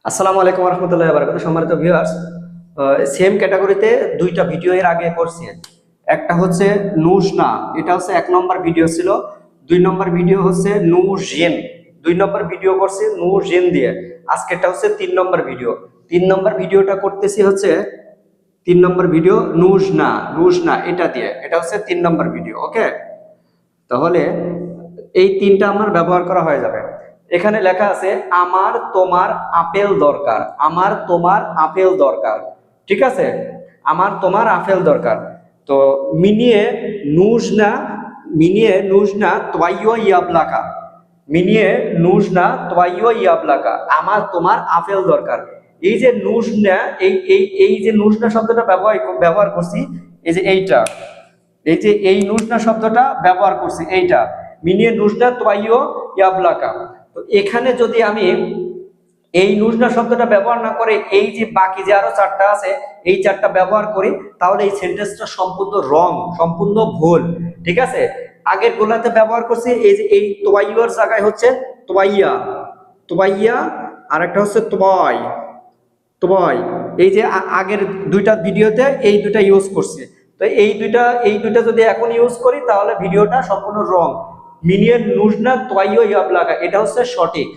আসসালামু আলাইকুম রহমতুল্লাহ বারাকাতুহু। সম্মানিত ভিউয়ার্স, সেম ক্যাটাগরিতে দুইটা ভিডিও এর আগে করছি। একটা হচ্ছে নুশনা, এটা হচ্ছে 1 নম্বর ভিডিও ছিল। 2 নম্বর ভিডিও হচ্ছে নুজেন, 2 নম্বর ভিডিও করছি নুজেন দিয়ে। আজকেরটা হচ্ছে 3 নম্বর ভিডিও। 3 নম্বর ভিডিওটা করতেছি হচ্ছে 3 নম্বর ভিডিও নুশনা, নুশনা এটা দিয়ে, এটা হচ্ছে 3 নম্বর ভিডিও। ওকে, তাহলে এই তিনটা আমার ব্যবহার করা হয়ে যাবে। এখানে লেখা আছে আমার তোমার আপেল দরকার, আমার তোমার আপেল দরকার। ঠিক আছে, আমার তোমার আপেল দরকার। তো মিনিয়ে নুজনা, মিনিয়ে নুজনা তোয়াইয়ো ইয়াবলাকা, মিনিয়ে নুজনা তোয়াইয়ো ইয়াবলাকা, আমার তোমার আপেল দরকার। এই যে নুজনা, এই যে নুজনা শব্দটা ব্যবহার করছি, এই যে এইটা, এই যে এই নুজনা শব্দটা ব্যবহার করছি, এইটা মিনিয়ে নুজনা তোয়াইয়ো ইয়াবলাকা। তো এখানে যদি আমি এই নুজনা শব্দটা ব্যবহার না করে এই যে বাকি যে আরো 4টা আছে এই 4টা ব্যবহার করি, তাহলে এই সেন্টেন্সটা সম্পূর্ণ রং, সম্পূর্ণ ভুল। ঠিক আছে, আগের গুলাতে ব্যবহার করছি এই যে এই তোয়াইয়র জায়গায় হচ্ছে তোয়াইয়া, তোয়াইয়া, আর একটা হচ্ছে তোয়াই, তোয়াই। এই যে আগের দুইটা ভিডিওতে এই দুইটা ইউজ করছি। তো এই দুইটা যদি এখন ইউজ করি তাহলে ভিডিওটা সম্পূর্ণ রং। মিনিয়ে নুজনা তোয়াইয়ো ইয়াবলাকা, এটা হচ্ছে সঠিক।